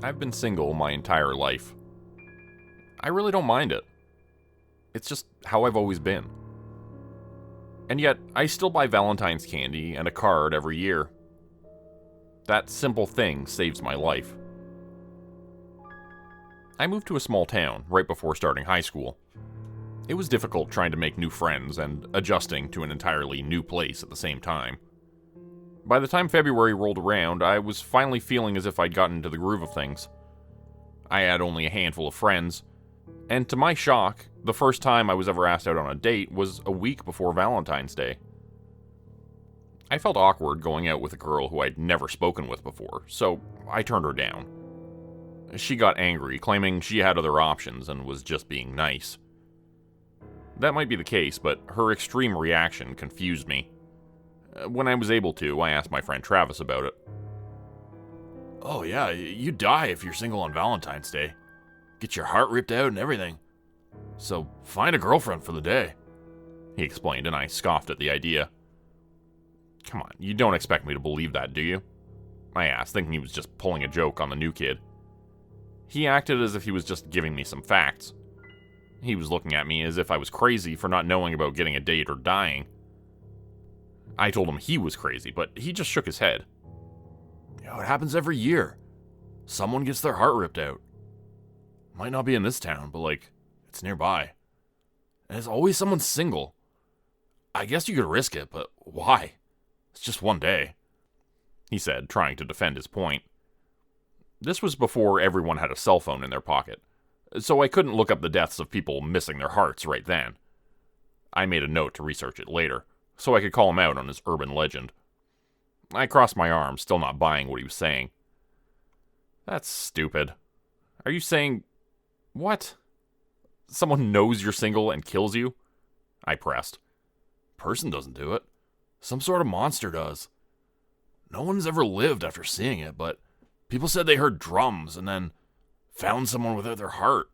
I've been single my entire life. I really don't mind it. It's just how I've always been. And yet, I still buy Valentine's candy and a card every year. That simple thing saves my life. I moved to a small town right before starting high school. It was difficult trying to make new friends and adjusting to an entirely new place at the same time. By the time February rolled around, I was finally feeling as if I'd gotten into the groove of things. I had only a handful of friends, and to my shock, the first time I was ever asked out on a date was a week before Valentine's Day. I felt awkward going out with a girl who I'd never spoken with before, so I turned her down. She got angry, claiming she had other options and was just being nice. That might be the case, but her extreme reaction confused me. When I was able to, I asked my friend Travis about it. Oh yeah, you'd die if you're single on Valentine's Day. Get your heart ripped out and everything. So find a girlfriend for the day, he explained, and I scoffed at the idea. Come on, you don't expect me to believe that, do you? I asked, thinking he was just pulling a joke on the new kid. He acted as if he was just giving me some facts. He was looking at me as if I was crazy for not knowing about getting a date or dying. I told him he was crazy, but he just shook his head. It happens every year. Someone gets their heart ripped out. Might not be in this town, but it's nearby. And it's always someone single. I guess you could risk it, but why? It's just one day, he said, trying to defend his point. This was before everyone had a cell phone in their pocket, so I couldn't look up the deaths of people missing their hearts right then. I made a note to research it later, so I could call him out on his urban legend. I crossed my arms, still not buying what he was saying. That's stupid. Are you saying... What? Someone knows you're single and kills you? I pressed. Person doesn't do it. Some sort of monster does. No one's ever lived after seeing it, but people said they heard drums and then found someone without their heart.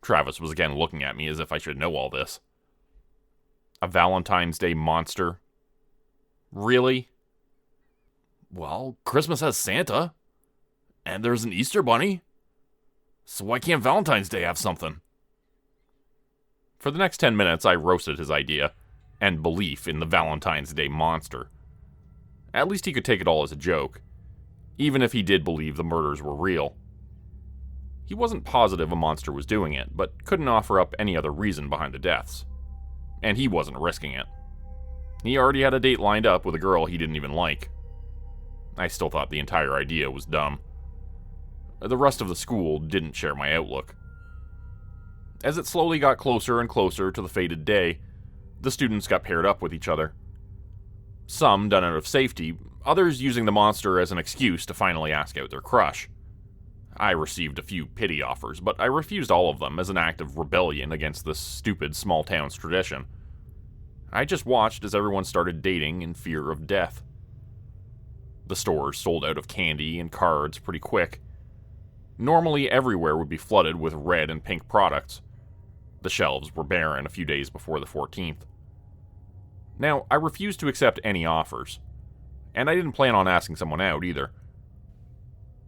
Travis was again looking at me as if I should know all this. A Valentine's Day monster? Really? Well, Christmas has Santa. And there's an Easter bunny. So why can't Valentine's Day have something? For the next 10 minutes, I roasted his idea and belief in the Valentine's Day monster. At least he could take it all as a joke, even if he did believe the murders were real. He wasn't positive a monster was doing it, but couldn't offer up any other reason behind the deaths. And he wasn't risking it. He already had a date lined up with a girl he didn't even like. I still thought the entire idea was dumb. The rest of the school didn't share my outlook. As it slowly got closer and closer to the fated day, the students got paired up with each other. Some done out of safety, others using the monster as an excuse to finally ask out their crush. I received a few pity offers, but I refused all of them as an act of rebellion against this stupid small town's tradition. I just watched as everyone started dating in fear of death. The stores sold out of candy and cards pretty quick. Normally, everywhere would be flooded with red and pink products. The shelves were barren a few days before the 14th. Now, I refused to accept any offers, and I didn't plan on asking someone out either.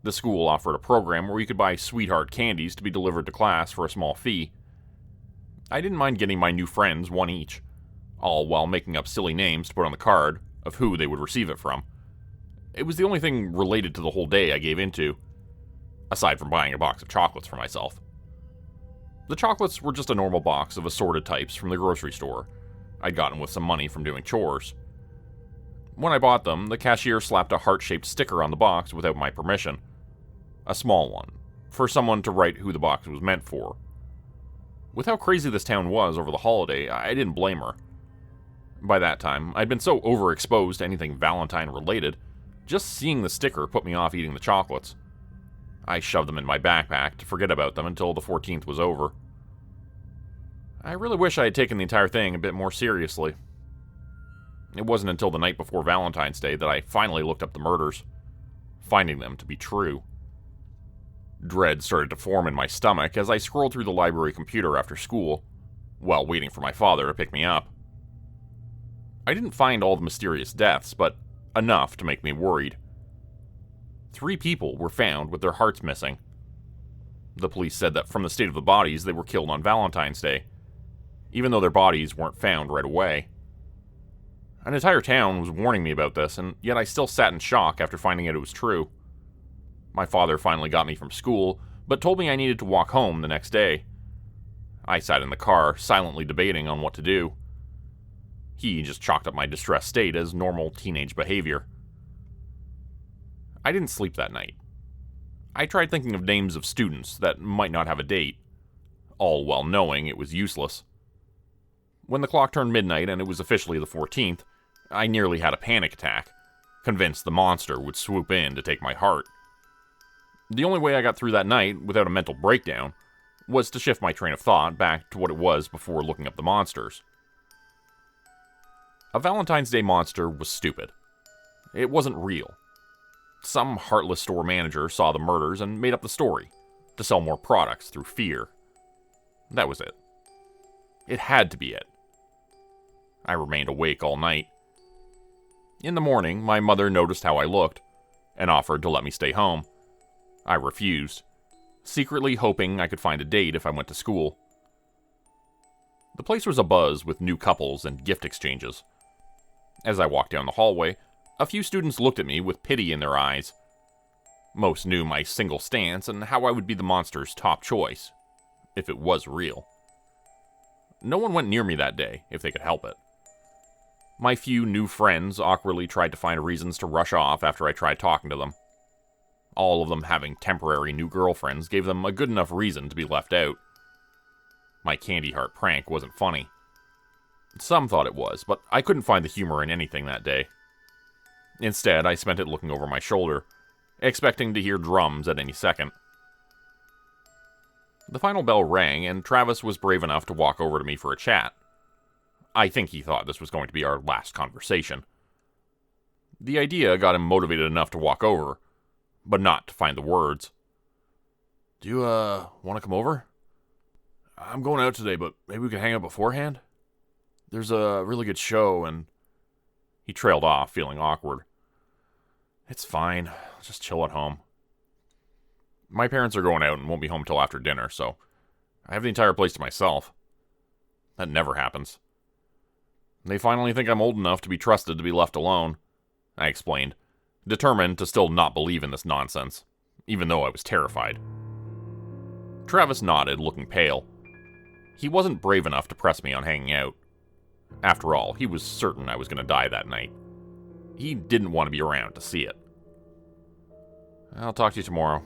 The school offered a program where you could buy sweetheart candies to be delivered to class for a small fee. I didn't mind getting my new friends one each, all while making up silly names to put on the card of who they would receive it from. It was the only thing related to the whole day I gave into, aside from buying a box of chocolates for myself. The chocolates were just a normal box of assorted types from the grocery store I'd gotten with some money from doing chores. When I bought them, the cashier slapped a heart-shaped sticker on the box without my permission. A small one, for someone to write who the box was meant for. With how crazy this town was over the holiday, I didn't blame her. By that time, I'd been so overexposed to anything Valentine-related, just seeing the sticker put me off eating the chocolates. I shoved them in my backpack to forget about them until the 14th was over. I really wish I had taken the entire thing a bit more seriously. It wasn't until the night before Valentine's Day that I finally looked up the murders, finding them to be true. Dread started to form in my stomach as I scrolled through the library computer after school, while waiting for my father to pick me up. I didn't find all the mysterious deaths, but enough to make me worried. 3 people were found with their hearts missing. The police said that from the state of the bodies, they were killed on Valentine's Day, even though their bodies weren't found right away. An entire town was warning me about this, and yet I still sat in shock after finding out it was true. My father finally got me from school, but told me I needed to walk home the next day. I sat in the car, silently debating on what to do. He just chalked up my distressed state as normal teenage behavior. I didn't sleep that night. I tried thinking of names of students that might not have a date, all while knowing it was useless. When the clock turned midnight and it was officially the 14th, I nearly had a panic attack, convinced the monster would swoop in to take my heart. The only way I got through that night without a mental breakdown was to shift my train of thought back to what it was before looking up the monsters. A Valentine's Day monster was stupid. It wasn't real. Some heartless store manager saw the murders and made up the story to sell more products through fear. That was it. It had to be it. I remained awake all night. In the morning, my mother noticed how I looked and offered to let me stay home. I refused, secretly hoping I could find a date if I went to school. The place was abuzz with new couples and gift exchanges. As I walked down the hallway, a few students looked at me with pity in their eyes. Most knew my single stance and how I would be the monster's top choice, if it was real. No one went near me that day, if they could help it. My few new friends awkwardly tried to find reasons to rush off after I tried talking to them. All of them having temporary new girlfriends gave them a good enough reason to be left out. My candy heart prank wasn't funny. Some thought it was, but I couldn't find the humor in anything that day. Instead, I spent it looking over my shoulder, expecting to hear drums at any second. The final bell rang, and Travis was brave enough to walk over to me for a chat. I think he thought this was going to be our last conversation. The idea got him motivated enough to walk over, but not to find the words. Do you, want to come over? I'm going out today, but maybe we can hang out beforehand? There's a really good show, and... He trailed off, feeling awkward. It's fine. I'll just chill at home. My parents are going out and won't be home till after dinner, so I have the entire place to myself. That never happens. They finally think I'm old enough to be trusted to be left alone, I explained, determined to still not believe in this nonsense, even though I was terrified. Travis nodded, looking pale. He wasn't brave enough to press me on hanging out. After all, he was certain I was going to die that night. He didn't want to be around to see it. I'll talk to you tomorrow,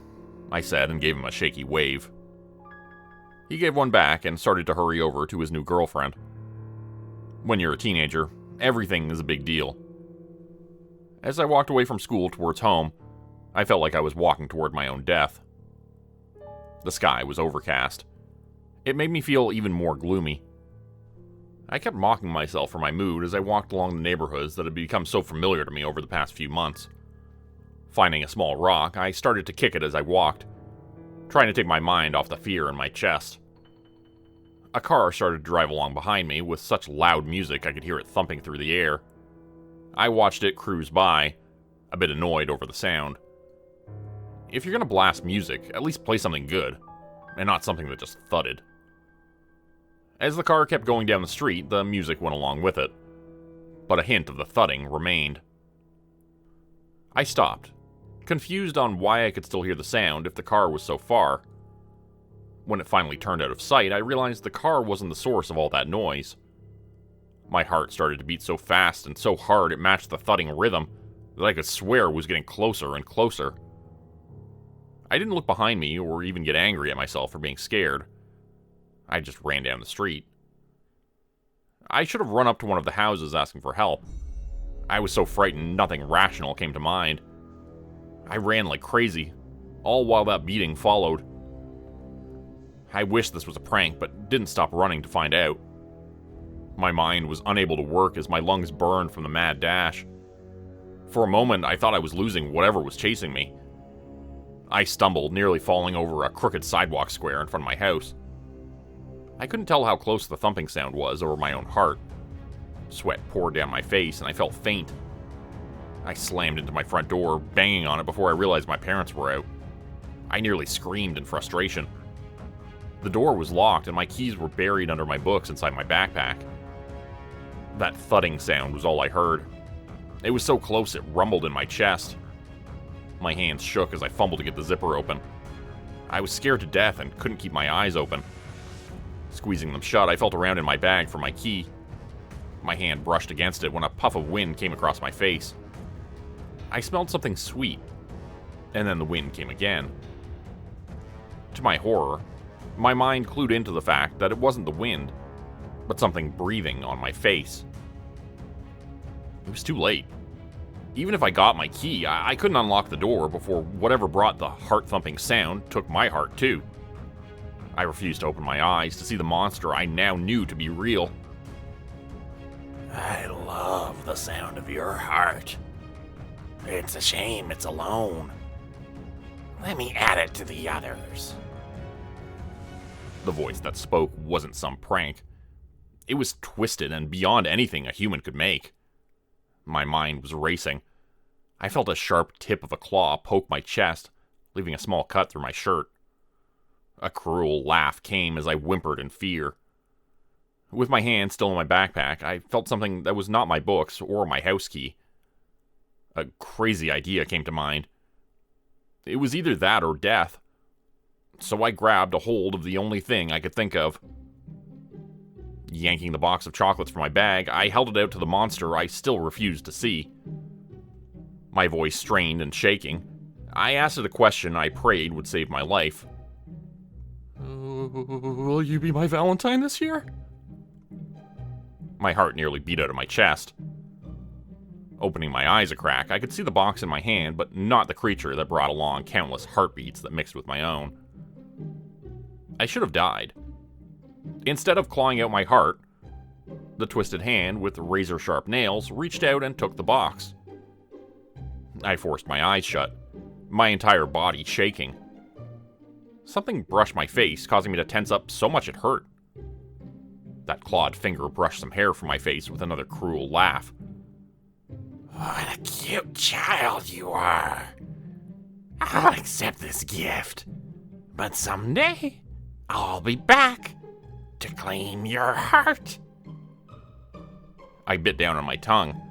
I said and gave him a shaky wave. He gave one back and started to hurry over to his new girlfriend. When you're a teenager, everything is a big deal. As I walked away from school towards home, I felt like I was walking toward my own death. The sky was overcast. It made me feel even more gloomy. I kept mocking myself for my mood as I walked along the neighborhoods that had become so familiar to me over the past few months. Finding a small rock, I started to kick it as I walked, trying to take my mind off the fear in my chest. A car started to drive along behind me with such loud music I could hear it thumping through the air. I watched it cruise by, a bit annoyed over the sound. If you're going to blast music, at least play something good, and not something that just thudded. As the car kept going down the street, the music went along with it, but a hint of the thudding remained. I stopped, confused on why I could still hear the sound if the car was so far. When it finally turned out of sight, I realized the car wasn't the source of all that noise. My heart started to beat so fast and so hard it matched the thudding rhythm that I could swear it was getting closer and closer. I didn't look behind me or even get angry at myself for being scared. I just ran down the street. I should have run up to one of the houses asking for help. I was so frightened nothing rational came to mind. I ran like crazy, all while that beating followed. I wished this was a prank, but didn't stop running to find out. My mind was unable to work as my lungs burned from the mad dash. For a moment, I thought I was losing whatever was chasing me. I stumbled, nearly falling over a crooked sidewalk square in front of my house. I couldn't tell how close the thumping sound was over my own heart. Sweat poured down my face and I felt faint. I slammed into my front door, banging on it before I realized my parents were out. I nearly screamed in frustration. The door was locked and my keys were buried under my books inside my backpack. That thudding sound was all I heard. It was so close it rumbled in my chest. My hands shook as I fumbled to get the zipper open. I was scared to death and couldn't keep my eyes open. Squeezing them shut, I felt around in my bag for my key. My hand brushed against it when a puff of wind came across my face. I smelled something sweet, and then the wind came again. To my horror, my mind clued into the fact that it wasn't the wind, but something breathing on my face. It was too late. Even if I got my key, I couldn't unlock the door before whatever brought the heart-thumping sound took my heart too. I refused to open my eyes to see the monster I now knew to be real. I love the sound of your heart. It's a shame it's alone. Let me add it to the others. The voice that spoke wasn't some prank. It was twisted and beyond anything a human could make. My mind was racing. I felt a sharp tip of a claw poke my chest, leaving a small cut through my shirt. A cruel laugh came as I whimpered in fear. With my hand still in my backpack, I felt something that was not my books or my house key. A crazy idea came to mind. It was either that or death. So I grabbed a hold of the only thing I could think of. Yanking the box of chocolates from my bag, I held it out to the monster I still refused to see. My voice strained and shaking, I asked it a question I prayed would save my life. Will you be my Valentine this year? My heart nearly beat out of my chest. Opening my eyes a crack, I could see the box in my hand, but not the creature that brought along countless heartbeats that mixed with my own. I should have died. Instead of clawing out my heart, the twisted hand with razor-sharp nails reached out and took the box. I forced my eyes shut, my entire body shaking. Something brushed my face, causing me to tense up so much it hurt. That clawed finger brushed some hair from my face with another cruel laugh. What a cute child you are. I'll accept this gift, but someday I'll be back to claim your heart. I bit down on my tongue,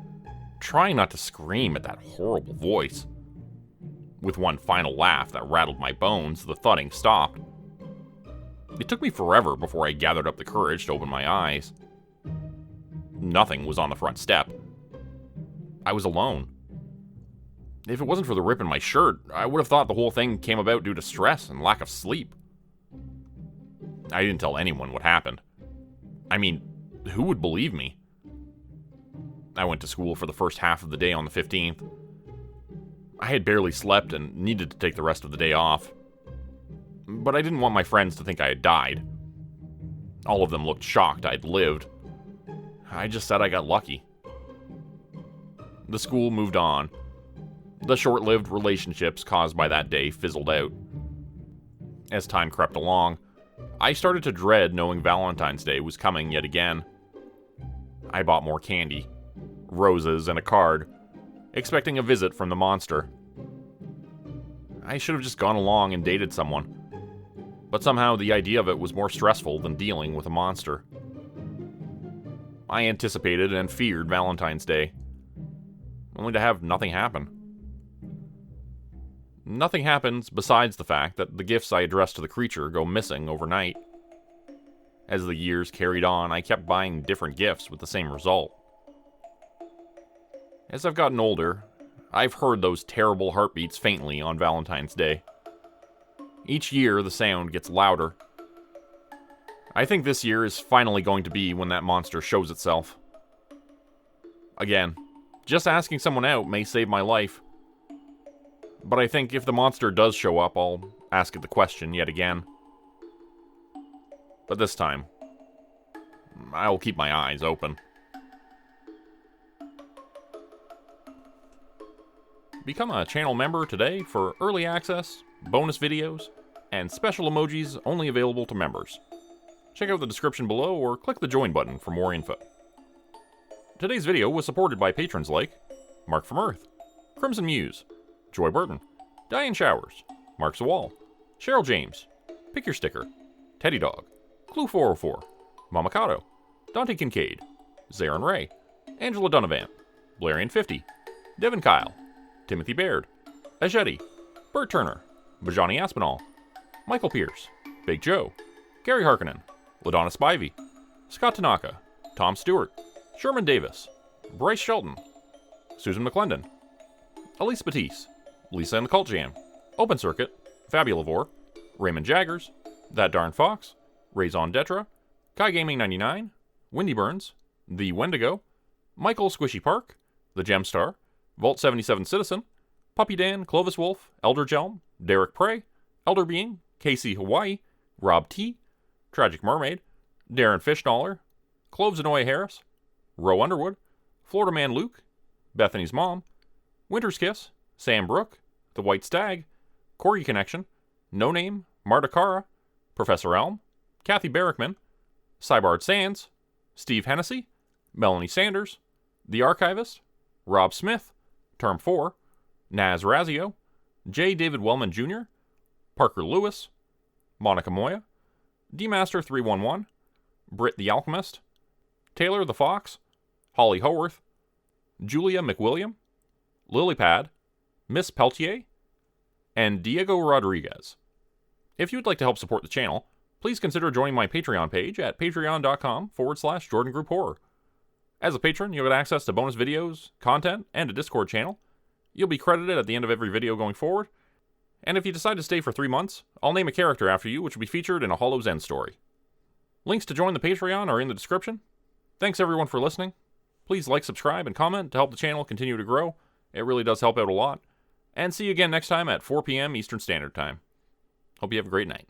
trying not to scream at that horrible voice. With one final laugh that rattled my bones, the thudding stopped. It took me forever before I gathered up the courage to open my eyes. Nothing was on the front step. I was alone. If it wasn't for the rip in my shirt, I would have thought the whole thing came about due to stress and lack of sleep. I didn't tell anyone what happened. I mean, who would believe me? I went to school for the first half of the day on the 15th. I had barely slept and needed to take the rest of the day off. But I didn't want my friends to think I had died. All of them looked shocked I'd lived. I just said I got lucky. The school moved on. The short-lived relationships caused by that day fizzled out. As time crept along, I started to dread knowing Valentine's Day was coming yet again. I bought more candy, roses, and a card, expecting a visit from the monster. I should have just gone along and dated someone, but somehow the idea of it was more stressful than dealing with a monster. I anticipated and feared Valentine's Day, only to have nothing happen. Nothing happens besides the fact that the gifts I addressed to the creature go missing overnight. As the years carried on, I kept buying different gifts with the same result. As I've gotten older, I've heard those terrible heartbeats faintly on Valentine's Day. Each year, the sound gets louder. I think this year is finally going to be when that monster shows itself. Again, just asking someone out may save my life. But I think if the monster does show up, I'll ask it the question yet again. But this time, I'll keep my eyes open. Become a channel member today for early access, bonus videos, and special emojis only available to members. Check out the description below or click the join button for more info. Today's video was supported by patrons like Mark from Earth, Crimson Muse, Joy Burton, Diane Showers, Mark Zawal, Cheryl James, Pick Your Sticker, Teddy Dog, Clue 404, Mamakato, Dante Kincaid, Zarin Ray, Angela Donovan, Blarian50, Devin Kyle, Timothy Baird, Ajeti, Bert Turner, Bajani Aspinall, Michael Pierce, Big Joe, Gary Harkonnen, LaDonna Spivey, Scott Tanaka, Tom Stewart, Sherman Davis, Bryce Shelton, Susan McClendon, Elise Batiste, Lisa and the Cult Jam, Open Circuit, Fabulavore, Raymond Jaggers, That Darn Fox, Raison Detra, Kai Gaming 99, Wendy Burns, The Wendigo, Michael Squishy Park, The Gemstar, Vault 77 Citizen, Puppy Dan, Clovis Wolf, Elder Jelm, Derek Prey, Elder Being, KC Hawaii, Rob T, Tragic Mermaid, Darren Fishnaller, Cloves Anoya Harris, Roe Underwood, Florida Man Luke, Bethany's Mom, Winter's Kiss, Sam Brook, The White Stag, Corgi Connection, No Name, Marta Cara, Professor Elm, Kathy Barrickman, Cybard Sands, Steve Hennessy, Melanie Sanders, The Archivist, Rob Smith, Term 4, Naz Razio, J. David Wellman Jr., Parker Lewis, Monica Moya, D-Master 311, Britt the Alchemist, Taylor the Fox, Holly Howarth, Julia McWilliam, Lilypad, Miss Peltier, and Diego Rodriguez. If you would like to help support the channel, please consider joining my Patreon page at patreon.com/Jordan Group Horror. As a patron, you'll get access to bonus videos, content, and a Discord channel. You'll be credited at the end of every video going forward. And if you decide to stay for 3 months, I'll name a character after you, which will be featured in a Hollow's End story. Links to join the Patreon are in the description. Thanks everyone for listening. Please like, subscribe, and comment to help the channel continue to grow. It really does help out a lot. And see you again next time at 4 p.m. Eastern Standard Time. Hope you have a great night.